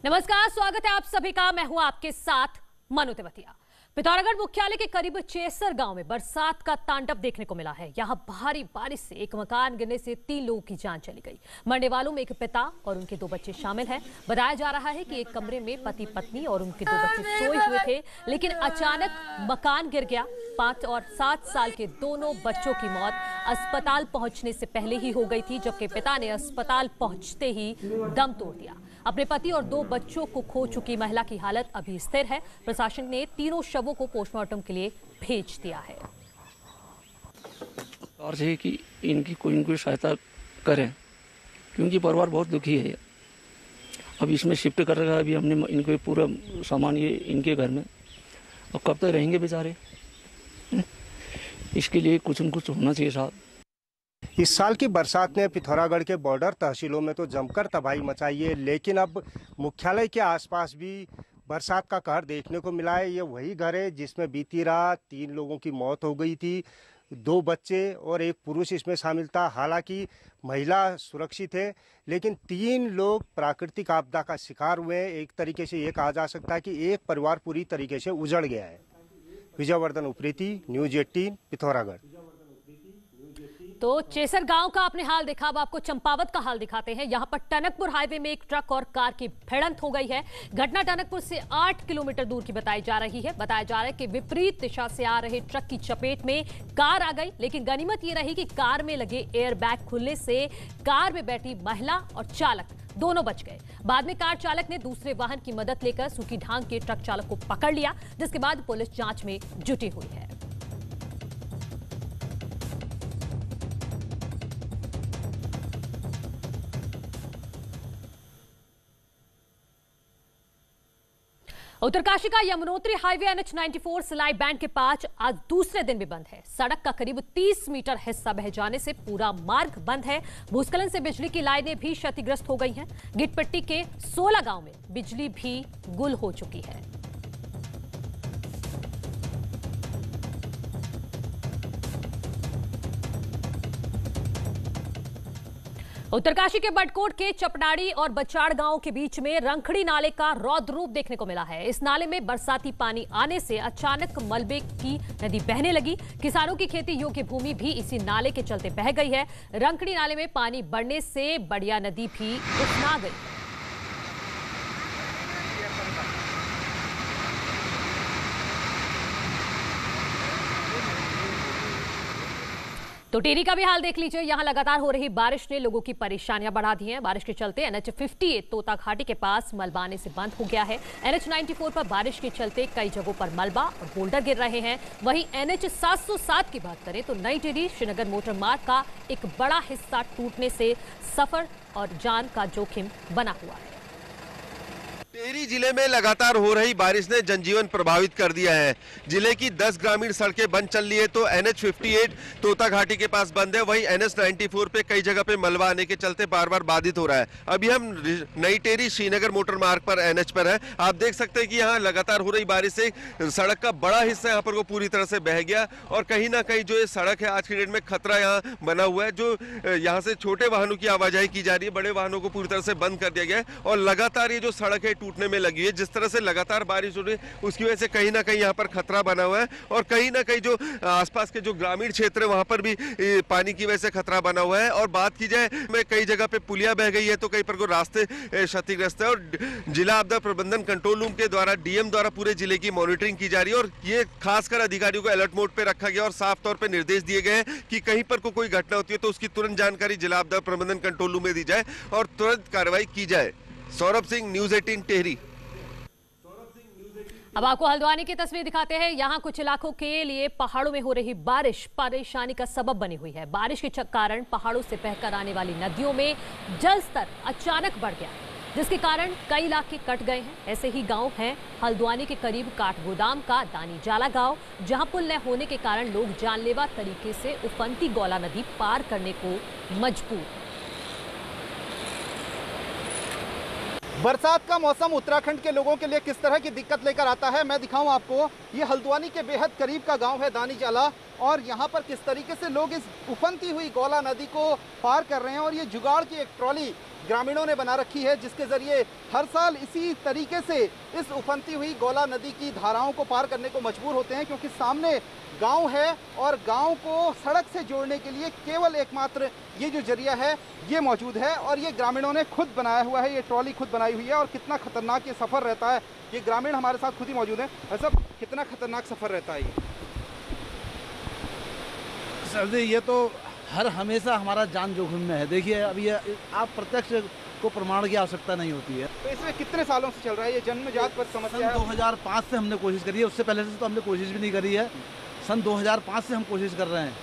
नमस्कार, स्वागत है आप सभी का। मैं हूं आपके साथ मनु तेवतिया। पिथौरागढ़ मुख्यालय के करीब चेसर गांव में बरसात का तांडव देखने को मिला है। यहां भारी बारिश से एक मकान गिरने से 3 लोगों की जान चली गई। मरने वालों में एक पिता और उनके 2 बच्चे शामिल हैं। बताया जा रहा है कि एक कमरे में पति पत्नी और उनके 2 बच्चे सोए हुए थे, लेकिन अचानक मकान गिर गया। 5 और 7 साल के दोनों बच्चों की मौत अस्पताल पहुंचने से पहले ही हो गई थी, जबकि पिता ने अस्पताल पहुंचते ही दम तोड़ दिया। अपने पति और 2 बच्चों को खो चुकी महिला की हालत अभी स्थिर है। प्रशासन ने तीनों शवों को पोस्टमार्टम के लिए भेज दिया है। और है कि इनकी कोई सहायता करें, क्योंकि परिवार बहुत दुखी है। अब इसमें शिफ्ट कर रखा है अभी हमने इनको पूरा सामान ये इनके घर में। अब कब तक रहेंगे बेचारे? इसके लिए कुछ न कुछ होना चाहिए साहब। इस साल की बरसात ने पिथौरागढ़ के बॉर्डर तहसीलों में तो जमकर तबाही मचाई है, लेकिन अब मुख्यालय के आसपास भी बरसात का कहर देखने को मिला है। ये वही घर है जिसमें बीती रात 3 लोगों की मौत हो गई थी। 2 बच्चे और एक पुरुष इसमें शामिल था। हालांकि महिला सुरक्षित है, लेकिन 3 लोग प्राकृतिक आपदा का शिकार हुए हैं। एक तरीके से ये कहा जा सकता है कि एक परिवार पूरी तरीके से उजड़ गया है। विजयवर्धन उप्रेती, न्यूज 18, पिथौरागढ़। तो चेसर गांव का आपने हाल देखा, अब आपको चंपावत का हाल दिखाते हैं। यहां पर टनकपुर हाईवे में एक ट्रक और कार की भिड़ंत हो गई है। घटना टनकपुर से 8 किलोमीटर दूर की बताई जा रही है। बताया जा रहा है कि विपरीत दिशा से आ रहे ट्रक की चपेट में कार आ गई, लेकिन गनीमत ये रही कि कार में लगे एयरबैग खुलने से कार में बैठी महिला और चालक दोनों बच गए। बाद में कार चालक ने दूसरे वाहन की मदद लेकर सूखी ढांग के ट्रक चालक को पकड़ लिया, जिसके बाद पुलिस जांच में जुटी हुई है। उत्तरकाशी का यमुनोत्री हाईवे NH 94 सिलाई बैंड के पास आज दूसरे दिन भी बंद है। सड़क का करीब 30 मीटर हिस्सा बह जाने से पूरा मार्ग बंद है। भूस्खलन से बिजली की लाइनें भी क्षतिग्रस्त हो गई हैं। गिटपट्टी के 16 गांव में बिजली भी गुल हो चुकी है। उत्तरकाशी के बटकोट के चपनाड़ी और बचाड़ गांव के बीच में रंखड़ी नाले का रौद्र रूप देखने को मिला है। इस नाले में बरसाती पानी आने से अचानक मलबे की नदी बहने लगी। किसानों की खेती योग्य भूमि भी इसी नाले के चलते बह गई है। रंखड़ी नाले में पानी बढ़ने से बढ़िया नदी भी उफना गई। तो टेरी का भी हाल देख लीजिए। यहां लगातार हो रही बारिश ने लोगों की परेशानियां बढ़ा दी हैं। बारिश के चलते NH 58 तोता घाटी के पास मलबा आने से बंद हो गया है। NH 94 पर बारिश के चलते कई जगहों पर मलबा और बोल्डर गिर रहे हैं। वहीं NH 707 की बात करें तो नई टिहरी श्रीनगर मोटर मार्ग का एक बड़ा हिस्सा टूटने से सफर और जान का जोखिम बना हुआ है। टिहरी जिले में लगातार हो रही बारिश ने जनजीवन प्रभावित कर दिया है। जिले की 10 ग्रामीण सड़कें बंद चल रही है तो NH 58 तोता घाटी के पास बंद है। वहीं NH 94 पे कई जगह पे मलबा आने के चलते बार बार बाधित हो रहा है। अभी हम नई टिहरी श्रीनगर मोटर मार्ग पर NH पर है। आप देख सकते हैं कि यहाँ लगातार हो रही बारिश से सड़क का बड़ा हिस्सा यहाँ पर को पूरी तरह से बह गया और कहीं ना कहीं जो ये सड़क है आज की डेट में खतरा यहाँ बना हुआ है। जो यहाँ से छोटे वाहनों की आवाजाही की जा रही है, बड़े वाहनों को पूरी तरह से बंद कर दिया गया है और लगातार ये जो सड़क है टूटने में लगी है। जिस तरह से लगातार बारिश हो रही है उसकी वजह से कहीं ना कहीं यहाँ पर खतरा बना हुआ है और कहीं ना कहीं जो आसपास के जो ग्रामीण क्षेत्र है वहां पर भी पानी की वजह से खतरा बना हुआ है। और बात की जाए में कई जगह पे पुलिया बह गई है तो कहीं पर को रास्ते क्षतिग्रस्त है और जिला आपदा प्रबंधन कंट्रोल रूम के द्वारा DM द्वारा पूरे जिले की मॉनिटरिंग की जा रही है और ये खासकर अधिकारियों को अलर्ट मोड पे रखा गया और साफ तौर पर निर्देश दिए गए हैं कि कहीं पर को कोई घटना होती है तो उसकी तुरंत जानकारी जिला आपदा प्रबंधन कंट्रोल रूम में दी जाए और तुरंत कार्रवाई की जाए। सौरभ सिंह, न्यूज 18 टिहरी। अब आपको हल्द्वानी की तस्वीर दिखाते हैं। यहां कुछ इलाकों के लिए पहाड़ों में हो रही बारिश परेशानी का सबब बनी हुई है। बारिश के कारण पहाड़ों से बहकर आने वाली नदियों में जल स्तर अचानक बढ़ गया, जिसके कारण कई इलाके कट गए हैं। ऐसे ही गांव हैं हल्द्वानी के करीब काठगोदाम का दानी जाला गांव, जहां पुल न होने के कारण लोग जानलेवा तरीके से उफनती गौला नदी पार करने को मजबूर। बरसात का मौसम उत्तराखंड के लोगों के लिए किस तरह की दिक्कत लेकर आता है, मैं दिखाऊं आपको। ये हल्द्वानी के बेहद करीब का गांव है दानीजाला, और यहाँ पर किस तरीके से लोग इस उफनती हुई गौला नदी को पार कर रहे हैं। और ये जुगाड़ की एक ट्रॉली ग्रामीणों ने बना रखी है, जिसके ज़रिए हर साल इसी तरीके से इस उफनती हुई गौला नदी की धाराओं को पार करने को मजबूर होते हैं, क्योंकि सामने गांव है और गांव को सड़क से जोड़ने के लिए केवल एकमात्र ये जो जरिया है ये मौजूद है। और ये ग्रामीणों ने खुद बनाया हुआ है, ये ट्रॉली खुद बनाई हुई है। और कितना खतरनाक ये सफ़र रहता है, ये ग्रामीण हमारे साथ खुद ही मौजूद है। ऐसा कितना खतरनाक सफ़र रहता है ये? सर जी, ये तो हर हमेशा हमारा जान जोखिम में है। देखिए, अब ये आप प्रत्यक्ष को प्रमाण की आवश्यकता नहीं होती है। तो इसमें कितने सालों से चल रहा है ये जन्मजात पर समस्या? 2005 से हमने कोशिश करी है, उससे पहले से तो हमने कोशिश भी नहीं करी है। सन 2005 से हम कोशिश कर रहे हैं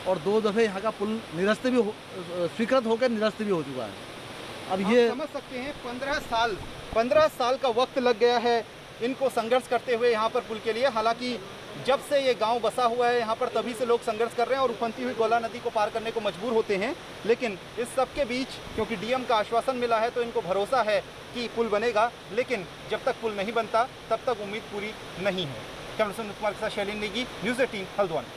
और 2 दफ़े यहाँ का पुल निरस्त भी स्वीकृत होकर निरस्त भी हो चुका है। अब ये समझ सकते हैं 15 साल का वक्त लग गया है इनको संघर्ष करते हुए यहाँ पर पुल के लिए। हालांकि जब से ये गांव बसा हुआ है यहाँ पर, तभी से लोग संघर्ष कर रहे हैं और उफनती हुई गौला नदी को पार करने को मजबूर होते हैं। लेकिन इस सब के बीच क्योंकि डीएम का आश्वासन मिला है तो इनको भरोसा है कि पुल बनेगा, लेकिन जब तक पुल नहीं बनता तब तक उम्मीद पूरी नहीं है। कैमरा कुमार के साथ शैलीन नेगी, न्यूज़ 18 हल्द्वानी।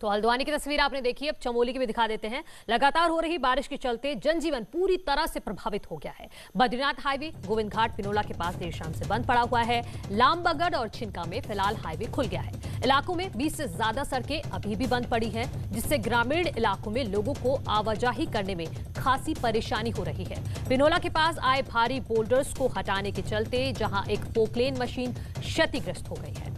तो हल्द्वानी की तस्वीर आपने देखी, अब चमोली की भी दिखा देते हैं। लगातार हो रही बारिश के चलते जनजीवन पूरी तरह से प्रभावित हो गया है। बद्रीनाथ हाईवे गोविंद घाट पिनोला के पास देर शाम से बंद पड़ा हुआ है। लामबगड़ और छिनका में फिलहाल हाईवे खुल गया है। इलाकों में 20 से ज्यादा सड़कें अभी भी बंद पड़ी हैं, जिससे ग्रामीण इलाकों में लोगों को आवाजाही करने में खासी परेशानी हो रही है। पिनोला के पास आए भारी बोल्डर्स को हटाने के चलते जहां एक पोकलेन मशीन क्षतिग्रस्त हो गई है।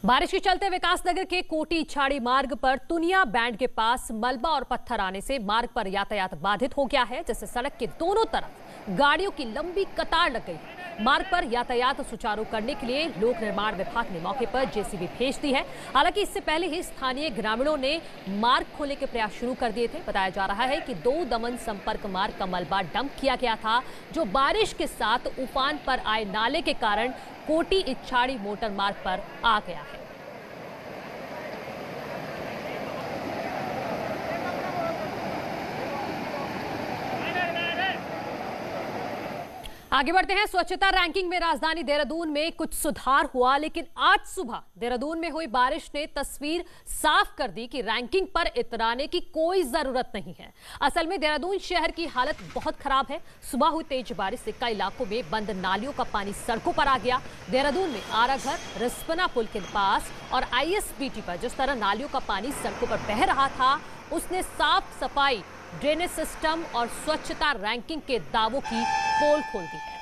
बारिश के चलते विकासनगर के कोटी छाड़ी मार्ग पर तुनिया बैंड के पास मलबा और पत्थर आने से मार्ग पर यातायात बाधित हो गया है, जिससे सड़क के दोनों तरफ गाड़ियों की लंबी कतार लग गई है। मार्ग पर यातायात सुचारू करने के लिए लोक निर्माण विभाग ने मौके पर जेसीबी भेज दी है। हालांकि इससे पहले ही स्थानीय ग्रामीणों ने मार्ग खोलने के प्रयास शुरू कर दिए थे। बताया जा रहा है कि 2 दमन संपर्क मार्ग का मलबा डंप किया गया था, जो बारिश के साथ उफान पर आए नाले के कारण कोटी इच्छाड़ी मोटर मार्ग पर आ गया है। आगे बढ़ते हैं। स्वच्छता रैंकिंग में राजधानी देहरादून में कुछ सुधार हुआ, लेकिन आज सुबह देहरादून में हुई बारिश ने तस्वीर साफ कर दी कि रैंकिंग पर इतराने की कोई जरूरत नहीं है। असल में देहरादून शहर की हालत बहुत खराब है। सुबह हुई तेज बारिश से कई इलाकों में बंद नालियों का पानी सड़कों पर आ गया। देहरादून में आराघर, रिस्पना पुल के पास और आईएसबीटी पर जिस तरह नालियों का पानी सड़कों पर बह रहा था, उसने साफ सफाई, ड्रेनेज सिस्टम और स्वच्छता रैंकिंग के दावों की पोल खोल दी है।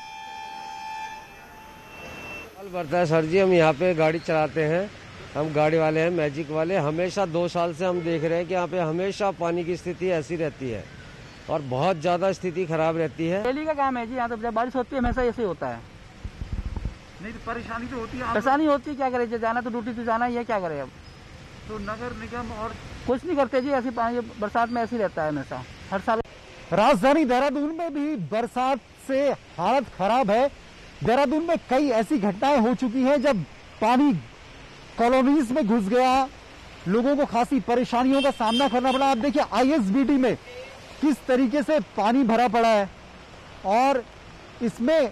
बढ़ता है सर जी, हम यहाँ पे गाड़ी चलाते हैं, हम गाड़ी वाले हैं, मैजिक वाले। हमेशा 2 साल से हम देख रहे हैं कि यहाँ पे हमेशा पानी की स्थिति ऐसी रहती है और बहुत ज़्यादा स्थिति खराब रहती है। डेली का काम है जी, यहाँ तो जब बारिश होती है हमेशा ऐसे होता है। नहीं तो परेशानी तो होती है। परेशानी होती है, क्या करे, जाना तो ड्यूटी तो जाना ही है, क्या करे अब। तो नगर निगम और कुछ नहीं करते जी, ऐसी पानी बरसात में ऐसे ही रहता है हमेशा, हर साल। राजधानी देहरादून में भी बरसात से हालत खराब है। देहरादून में कई ऐसी घटनाएं हो चुकी हैं जब पानी कॉलोनीज में घुस गया, लोगों को खासी परेशानियों का सामना करना पड़ा। आप देखिए आईएसबीटी में किस तरीके से पानी भरा पड़ा है और इसमें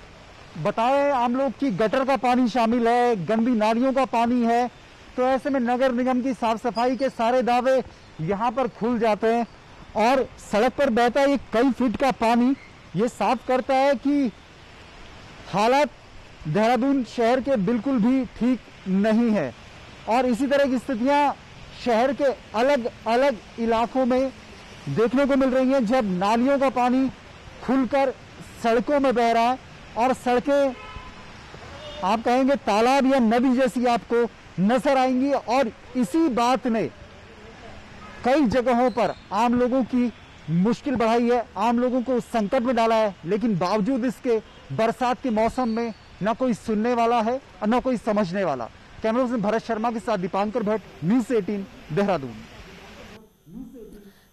बताए आम लोग कि गटर का पानी शामिल है, गंदी नालियों का पानी है। तो ऐसे में नगर निगम की साफ सफाई के सारे दावे यहाँ पर खुल जाते हैं और सड़क पर बहता है ये कई फीट का पानी ये साफ करता है कि हालात देहरादून शहर के बिल्कुल भी ठीक नहीं है। और इसी तरह की स्थितियां शहर के अलग अलग इलाकों में देखने को मिल रही हैं, जब नालियों का पानी खुलकर सड़कों में बह रहा है और सड़कें आप कहेंगे तालाब या नदी जैसी आपको नजर आएंगी। और इसी बात ने कई जगहों पर आम लोगों की मुश्किल बढ़ाई है, आम लोगों को संकट में डाला है। लेकिन बावजूद इसके बरसात के मौसम में ना कोई सुनने वाला है और ना कोई समझने वाला। कैमरा पर्सन भरत शर्मा के साथ दीपांकर भट्ट, न्यूज़ 18 देहरादून।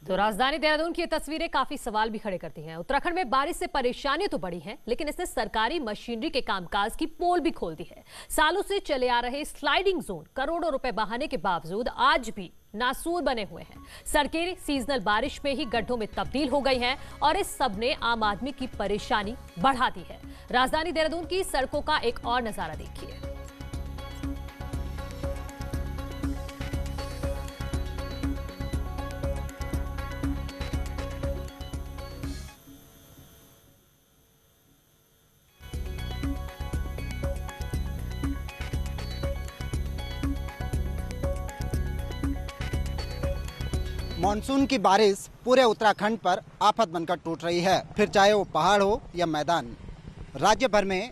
तो राजधानी देहरादून की ये तस्वीरें काफी सवाल भी खड़े करती हैं। उत्तराखंड में बारिश से परेशानियां तो बढ़ी हैं, लेकिन इसने सरकारी मशीनरी के कामकाज की पोल भी खोल दी है। सालों से चले आ रहे स्लाइडिंग जोन करोड़ों रुपए बहाने के बावजूद आज भी नासूर बने हुए हैं। सड़कें सीजनल बारिश में ही गड्ढों में तब्दील हो गई हैं और इस सब ने आम आदमी की परेशानी बढ़ा दी है। राजधानी देहरादून की सड़कों का एक और नजारा देखिए। मानसून की बारिश पूरे उत्तराखंड पर आफत बनकर टूट रही है, फिर चाहे वो पहाड़ हो या मैदान। राज्य भर में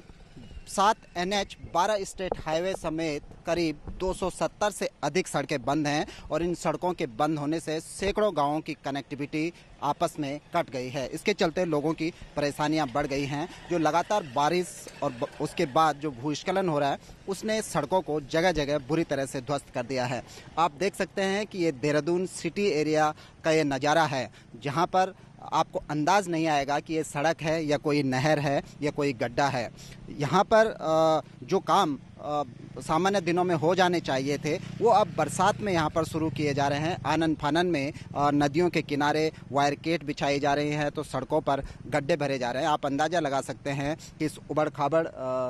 7 NH, 12 स्टेट हाईवे समेत करीब 270 से अधिक सड़कें बंद हैं और इन सड़कों के बंद होने से सैकड़ों गांवों की कनेक्टिविटी आपस में कट गई है। इसके चलते लोगों की परेशानियां बढ़ गई हैं। जो लगातार बारिश और उसके बाद जो भूस्खलन हो रहा है उसने सड़कों को जगह जगह बुरी तरह से ध्वस्त कर दिया है। आप देख सकते हैं कि ये देहरादून सिटी एरिया का ये नज़ारा है, जहाँ पर आपको अंदाज नहीं आएगा कि ये सड़क है या कोई नहर है या कोई गड्ढा है। यहाँ पर जो काम सामान्य दिनों में हो जाने चाहिए थे वो अब बरसात में यहाँ पर शुरू किए जा रहे हैं। आनन फानन में नदियों के किनारे वायर केट बिछाई जा रही है तो सड़कों पर गड्ढे भरे जा रहे हैं। आप अंदाज़ा लगा सकते हैं कि इस उबड़ खाबड़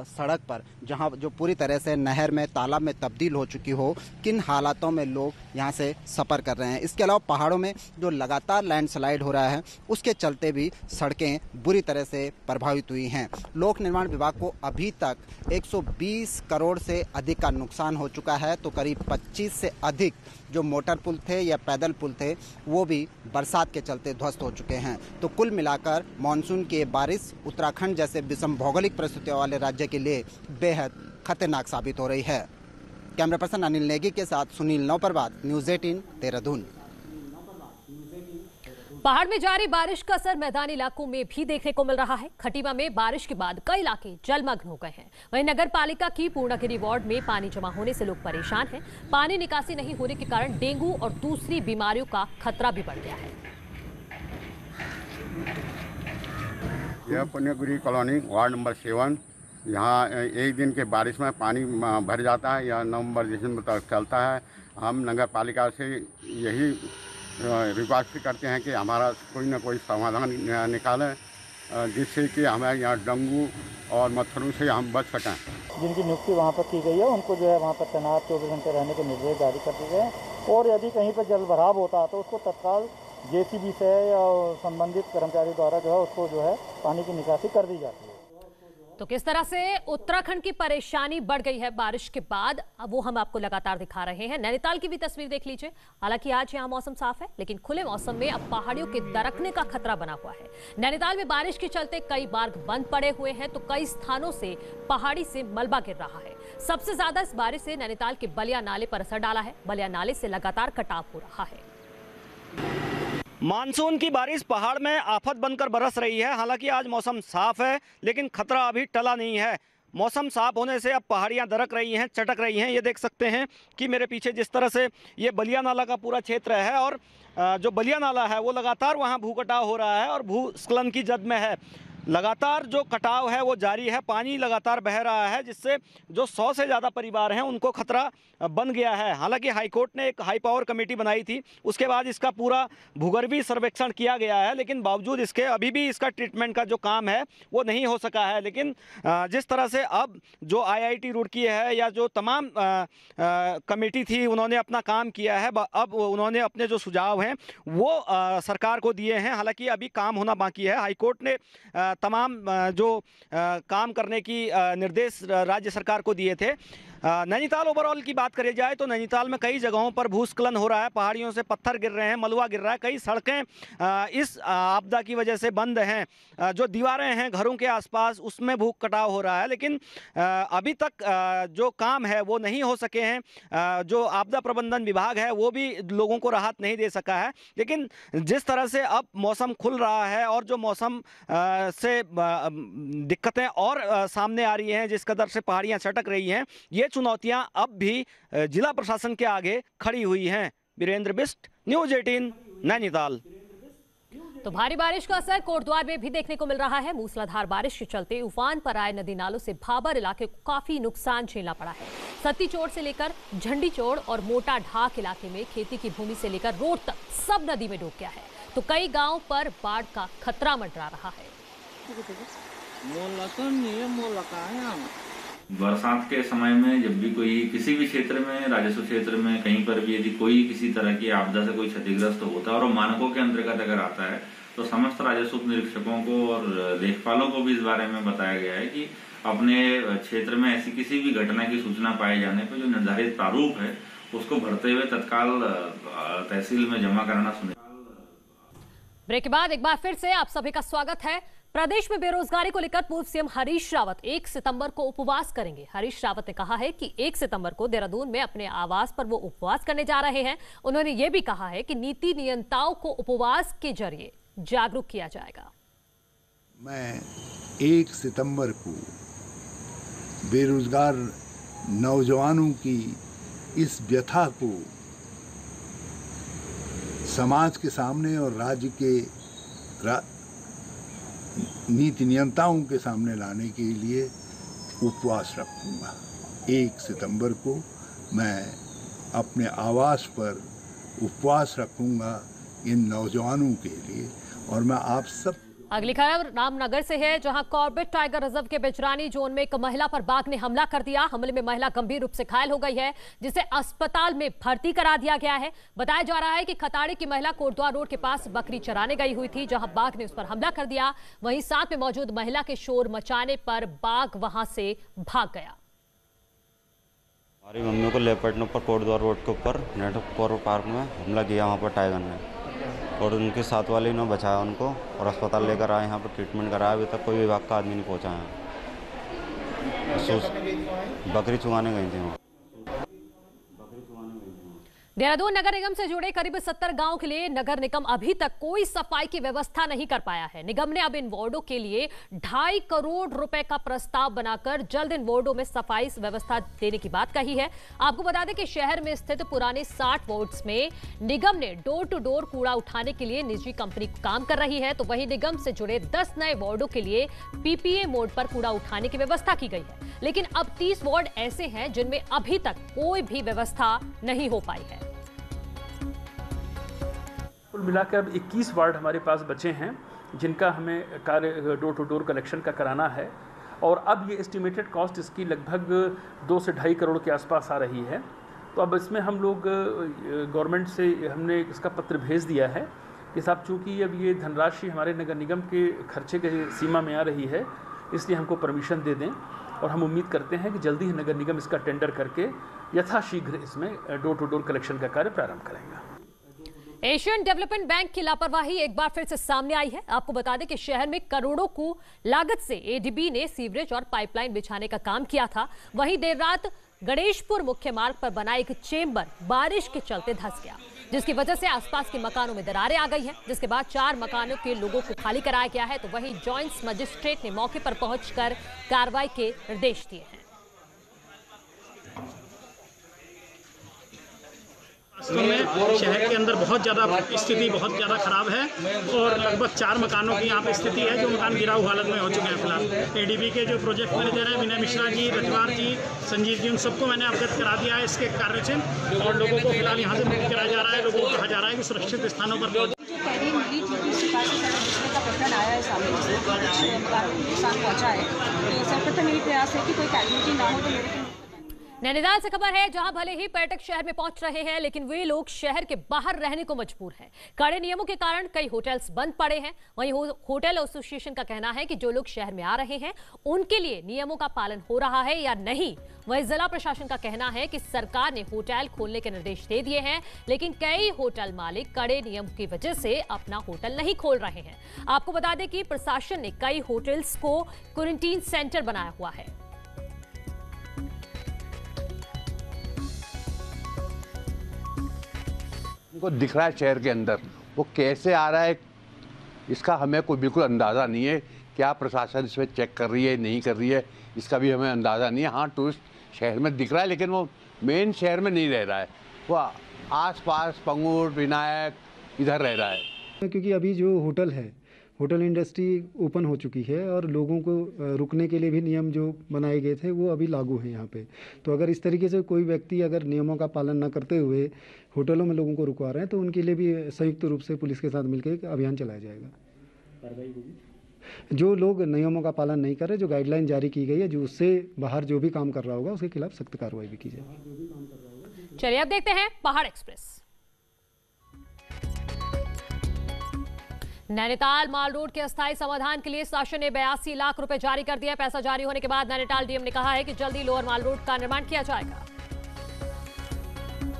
सड़क पर जहाँ जो पूरी तरह से नहर में तालाब में तब्दील हो चुकी हो, किन हालातों में लोग यहाँ से सफ़र कर रहे हैं। इसके अलावा पहाड़ों में जो लगातार लैंडस्लाइड हो रहा है उसके चलते भी सड़कें बुरी तरह से प्रभावित हुई हैं। लोक निर्माण विभाग को अभी तक 120 करोड़ से अधिक का नुकसान हो चुका है, तो करीब 25 से अधिक जो मोटर पुल थे या पैदल पुल थे वो भी बरसात के चलते ध्वस्त हो चुके हैं। तो कुल मिलाकर मानसून की बारिश उत्तराखंड जैसे विषम भौगोलिक परिस्थितियों वाले राज्य के लिए बेहद खतरनाक साबित हो रही है। कैमरा पर्सन अनिल नेगी के साथ सुनील नौपरवात, न्यूज़ 18 देहरादून। पहाड़ में जारी बारिश का असर मैदानी इलाकों में भी देखने को मिल रहा है। खटीमा में बारिश के बाद कई इलाके जलमग्न हो गए हैं। वहीं नगर पालिका की पूर्णागिरी वार्ड में पानी जमा होने से लोग परेशान हैं। पानी निकासी नहीं होने के कारण डेंगू और दूसरी बीमारियों का खतरा भी बढ़ गया है। यह पूर्णागिरी कॉलोनी वार्ड नंबर 7, यहाँ एक दिन के बारिश में पानी भर जाता है या नवंबर दिसंबर तक चलता है। हम नगर पालिका से यही रिक्वेस्ट करते हैं कि हमारा कोई ना कोई समाधान निकालें जिससे कि हमें यहाँ डेंगू और मच्छरों से हम बच सकें। जिनकी नियुक्ति वहाँ पर की गई है उनको जो है वहाँ पर तैनात 24 घंटे रहने के निर्देश जारी कर दिए गए हैं और यदि कहीं पर जल भराव होता है तो उसको तत्काल JCB से या संबंधित कर्मचारी द्वारा जो है उसको जो है पानी की निकासी कर दी जाती है। तो किस तरह से उत्तराखंड की परेशानी बढ़ गई है बारिश के बाद, अब वो हम आपको लगातार दिखा रहे हैं। नैनीताल की भी तस्वीर देख लीजिए। हालांकि आज यहाँ मौसम साफ है, लेकिन खुले मौसम में अब पहाड़ियों के दरकने का खतरा बना हुआ है। नैनीताल में बारिश के चलते कई मार्ग बंद पड़े हुए हैं तो कई स्थानों से पहाड़ी से मलबा गिर रहा है। सबसे ज्यादा इस बारिश से नैनीताल के बलिया नाले पर असर डाला है। बलिया नाले से लगातार कटाव हो रहा है। मानसून की बारिश पहाड़ में आफत बनकर बरस रही है। हालांकि आज मौसम साफ है लेकिन खतरा अभी टला नहीं है। मौसम साफ होने से अब पहाड़ियां दरक रही हैं, चटक रही हैं। ये देख सकते हैं कि मेरे पीछे जिस तरह से ये बलिया नाला का पूरा क्षेत्र है और जो बलिया नाला है वो लगातार वहाँ भूकटाव हो रहा है और भूस्खलन की जद में है। लगातार जो कटाव है वो जारी है, पानी लगातार बह रहा है जिससे जो 100 से ज़्यादा परिवार हैं उनको खतरा बन गया है। हालांकि हाईकोर्ट ने एक हाई पावर कमेटी बनाई थी, उसके बाद इसका पूरा भूगर्भीय सर्वेक्षण किया गया है, लेकिन बावजूद इसके अभी भी इसका ट्रीटमेंट का जो काम है वो नहीं हो सका है। लेकिन जिस तरह से अब जो IIT रुड़की है या जो तमाम कमेटी थी उन्होंने अपना काम किया है, अब उन्होंने अपने जो सुझाव हैं वो सरकार को दिए हैं। हालांकि अभी काम होना बाकी है। हाईकोर्ट ने तमाम जो काम करने की निर्देश राज्य सरकार को दिए थे। नैनीताल ओवरऑल की बात करी जाए तो नैनीताल में कई जगहों पर भूस्खलन हो रहा है, पहाड़ियों से पत्थर गिर रहे हैं, मलबा गिर रहा है, कई सड़कें इस आपदा की वजह से बंद हैं। जो दीवारें हैं घरों के आसपास उसमें भूख कटाव हो रहा है, लेकिन अभी तक जो काम है वो नहीं हो सके हैं। जो आपदा प्रबंधन विभाग है वो भी लोगों को राहत नहीं दे सका है। लेकिन जिस तरह से अब मौसम खुल रहा है और जो मौसम से दिक्कतें और सामने आ रही हैं, जिस कदर से पहाड़ियाँ चटक रही हैं, ये चुनौतियां अब भी जिला प्रशासन के आगे खड़ी हुई हैं। वीरेंद्र बिष्ट, न्यूज़ 18 नैनीताल। तो भारी बारिश का असर कोटद्वार में भी देखने को मिल रहा है। मूसलाधार बारिश के चलते उफान पर आए नदी नालों से भाबर इलाके को काफी नुकसान झेलना पड़ा है। सती चोड़ से लेकर झंडी चोड़ और मोटा ढाक इलाके में खेती की भूमि से लेकर रोड तक सब नदी में डूब गया है, तो कई गांव पर बाढ़ का खतरा मंडरा रहा है। बरसात के समय में जब भी कोई किसी भी क्षेत्र में, राजस्व क्षेत्र में कहीं पर भी यदि कोई किसी तरह की आपदा से कोई क्षतिग्रस्त होता है और मानकों के अंतर्गत अगर आता है तो समस्त राजस्व निरीक्षकों को और लेखपालों को भी इस बारे में बताया गया है कि अपने क्षेत्र में ऐसी किसी भी घटना की सूचना पाए जाने पर जो निर्धारित प्रारूप है उसको भरते हुए तत्काल तहसील में जमा कराना सुनिश्चित। ब्रेक के बाद एक बार फिर से आप सभी का स्वागत है। प्रदेश में बेरोजगारी को लेकर पूर्व सीएम हरीश रावत 1 सितंबर को उपवास करेंगे। हरीश रावत ने कहा है कि 1 सितंबर को देहरादून में अपने आवास पर वो उपवास करने जा रहे हैं। उन्होंने ये भी कहा है कि नीति नियंताओं को उपवास के जरिए जागरूक किया जाएगा। मैं 1 सितंबर को बेरोजगार नौजवानों की इस व्यथा को समाज के सामने और राज्य के नीति नियंताओं के सामने लाने के लिए उपवास रखूंगा। 1 सितंबर को मैं अपने आवास पर उपवास रखूंगा इन नौजवानों के लिए। और मैं आप सब अगली खबर रामनगर से है, जहां कॉर्बेट टाइगर रिजर्व के बिजरानी जोन में एक महिला पर बाघ ने हमला कर दिया। हमले में महिला गंभीर रूप से घायल हो गई है, जिसे अस्पताल में भर्ती करा दिया गया है। बताया जा रहा है कि खताड़े की महिला कोटद्वार रोड के पास बकरी चराने गई हुई थी, जहां बाघ ने उस पर हमला कर दिया। वहीं साथ में मौजूद महिला के शोर मचाने पर बाघ वहां से भाग गया। हमारी मम्मी को लेपटने पर कोटद्वार रोड के ऊपर नेहरू पार्क में हमला किया, वहाँ पर टाइगर ने, और उनके साथ वाले ने बचाया उनको और अस्पताल लेकर आए, यहाँ पर ट्रीटमेंट कराया। अभी तक कोई विभाग का आदमी नहीं पहुँचा है। बकरी चुगाने गई थी वहाँ। देहरादून नगर निगम से जुड़े करीब 70 गांव के लिए नगर निगम अभी तक कोई सफाई की व्यवस्था नहीं कर पाया है। निगम ने अब इन वार्डों के लिए 2.5 करोड़ रुपए का प्रस्ताव बनाकर जल्द इन वार्डों में सफाई व्यवस्था देने की बात कही है। आपको बता दें कि शहर में स्थित पुराने 60 वार्ड्स में निगम ने डोर टू डोर कूड़ा उठाने के लिए निजी कंपनी काम कर रही है, तो वहीं निगम से जुड़े 10 नए वार्डों के लिए पीपीए मोड पर कूड़ा उठाने की व्यवस्था की गई है। लेकिन अब 30 वार्ड ऐसे हैं जिनमें अभी तक कोई भी व्यवस्था नहीं हो पाई है। कुल मिलाकर अब 21 वार्ड हमारे पास बचे हैं जिनका हमें कार्य डोर टू डोर कलेक्शन का कराना है, और अब ये एस्टिमेटेड कॉस्ट इसकी लगभग 2 से 2.5 करोड़ के आसपास आ रही है। तो अब इसमें हम लोग गवर्नमेंट से हमने इसका पत्र भेज दिया है कि साहब चूँकि अब ये धनराशि हमारे नगर निगम के खर्चे के सीमा में आ रही है, इसलिए हमको परमिशन दे दें, और हम उम्मीद करते हैं कि जल्दी ही नगर निगम इसका टेंडर करके यथाशीघ्र इसमें डोर टू डोर कलेक्शन का कार्य प्रारंभ करेंगे। एशियन डेवलपमेंट बैंक की लापरवाही एक बार फिर से सामने आई है। आपको बता दें कि शहर में करोड़ों की लागत से एडीबी ने सीवरेज और पाइपलाइन बिछाने का काम किया था। वहीं देर रात गणेशपुर मुख्य मार्ग पर बना एक चेंबर बारिश के चलते धंस गया, जिसकी वजह से आसपास के मकानों में दरारें आ गई हैं, जिसके बाद 4 मकानों के लोगों को खाली कराया गया है। तो वहीं जॉइंट मजिस्ट्रेट ने मौके पर पहुंचकर कार्रवाई के निर्देश दिए हैं। में शहर के अंदर बहुत ज़्यादा स्थिति बहुत ज़्यादा खराब है, और लगभग 4 मकानों की यहाँ पे स्थिति है जो मकान गिराऊ हालत में हो चुके हैं। फिलहाल एडीबी के जो प्रोजेक्ट मैनेजर हैं विनय मिश्रा जी, रजवार जी, संजीव जी, उन सबको मैंने अवगत करा दिया है इसके कार्य से, और लोगों को फिलहाल यहाँ से मुक्त कराया जा रहा है। लोगों को कहा जा रहा है कि सुरक्षित स्थानों पर नुकसान पहुँचा है, तो सर्वप्रथम यही प्रयास है कि कोई कैजुअलिटी ना हो। तो नैनीताल से खबर है, जहां भले ही पर्यटक शहर में पहुंच रहे हैं, लेकिन वे लोग शहर के बाहर रहने को मजबूर हैं। कड़े नियमों के कारण कई होटल्स बंद पड़े हैं। वहीं होटल एसोसिएशन का कहना है कि जो लोग शहर में आ रहे हैं उनके लिए नियमों का पालन हो रहा है या नहीं। वहीं जिला प्रशासन का कहना है कि सरकार ने होटल खोलने के निर्देश दे दिए हैं, लेकिन कई होटल मालिक कड़े नियम की वजह से अपना होटल नहीं खोल रहे हैं। आपको बता दें कि प्रशासन ने कई होटल्स को क्वारंटीन सेंटर बनाया हुआ है। उनको दिख रहा है शहर के अंदर, वो कैसे आ रहा है इसका हमें कोई बिल्कुल अंदाज़ा नहीं है। क्या प्रशासन इसमें चेक कर रही है नहीं कर रही है इसका भी हमें अंदाज़ा नहीं है। हाँ, टूरिस्ट शहर में दिख रहा है, लेकिन वो मेन शहर में नहीं रह रहा है, वो आस पास पंगुर विनायक इधर रह रहा है। क्योंकि अभी जो होटल है होटल इंडस्ट्री ओपन हो चुकी है और लोगों को रुकने के लिए भी नियम जो बनाए गए थे वो अभी लागू हैं यहाँ पे। तो अगर इस तरीके से कोई व्यक्ति अगर नियमों का पालन न करते हुए होटलों में लोगों को रुकवा रहे हैं तो उनके लिए भी संयुक्त रूप से पुलिस के साथ मिलकर एक अभियान चलाया जाएगा। कार्रवाई होगी। जो लोग नियमों का पालन नहीं कर रहे, जो गाइडलाइन जारी की गई है, जो उससे बाहर जो भी काम कर रहा होगा उसके खिलाफ सख्त कार्रवाई भी की जाएगी। चलिए अब देखते हैं पहाड़ एक्सप्रेस। नैनीताल माल रोड के अस्थायी समाधान के लिए शासन ने 82 लाख रुपए जारी कर दिया। पैसा जारी होने के बाद नैनीताल डीएम ने कहा है कि जल्दी लोअर माल रोड का निर्माण किया जाएगा।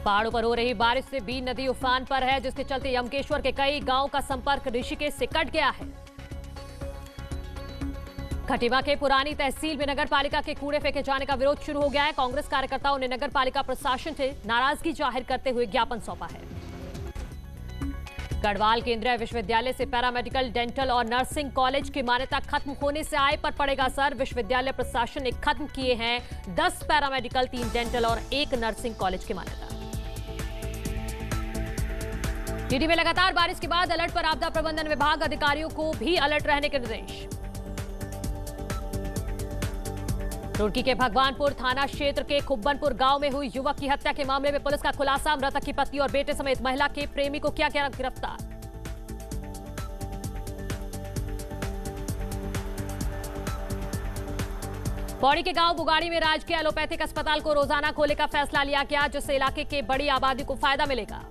पहाड़ों पर हो रही बारिश से बीन नदी उफान पर है, जिसके चलते यमकेश्वर के कई गांवों का संपर्क ऋषिकेश से कट गया है। खटीमा के पुरानी तहसील में नगर पालिका के कूड़े फेंके जाने का विरोध शुरू हो गया है। कांग्रेस कार्यकर्ताओं ने नगर पालिका प्रशासन से नाराजगी जाहिर करते हुए ज्ञापन सौंपा है। गढ़वाल केंद्रीय विश्वविद्यालय से पैरामेडिकल, डेंटल और नर्सिंग कॉलेज की मान्यता खत्म होने से आय पर पड़ेगा असर। विश्वविद्यालय प्रशासन ने खत्म किए हैं 10 पैरामेडिकल, 3 डेंटल और 1 नर्सिंग कॉलेज की मान्यता। टीडी में लगातार बारिश के बाद अलर्ट पर आपदा प्रबंधन विभाग, अधिकारियों को भी अलर्ट रहने के निर्देश। रुड़की के भगवानपुर थाना क्षेत्र के खुब्बनपुर गांव में हुई युवक की हत्या के मामले में पुलिस का खुलासा। मृतक की पत्नी और बेटे समेत महिला के प्रेमी को किया गया गिरफ्तार। पौड़ी के गांव बुगाड़ी में राजकीय एलोपैथिक अस्पताल को रोजाना खोलने का फैसला लिया गया, जिससे इलाके के बड़ी आबादी को फायदा मिलेगा।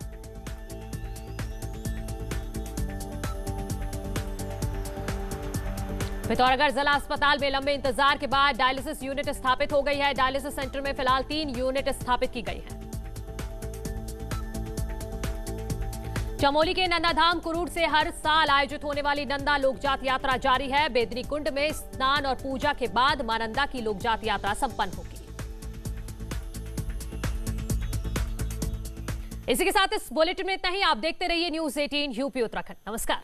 पिथौरागढ़ जिला अस्पताल में लंबे इंतजार के बाद डायलिसिस यूनिट स्थापित हो गई है। डायलिसिस सेंटर में फिलहाल 3 यूनिट स्थापित की गई है। चमोली के नंदाधाम कुरूर से हर साल आयोजित होने वाली नंदा लोकजात यात्रा जारी है। बेदनी कुंड में स्नान और पूजा के बाद मां नंदा की लोकजात यात्रा संपन्न होगी। इसी के साथ इस बुलेटिन में इतना ही। आप देखते रहिए न्यूज़ 18 यूपी उत्तराखंड। नमस्कार।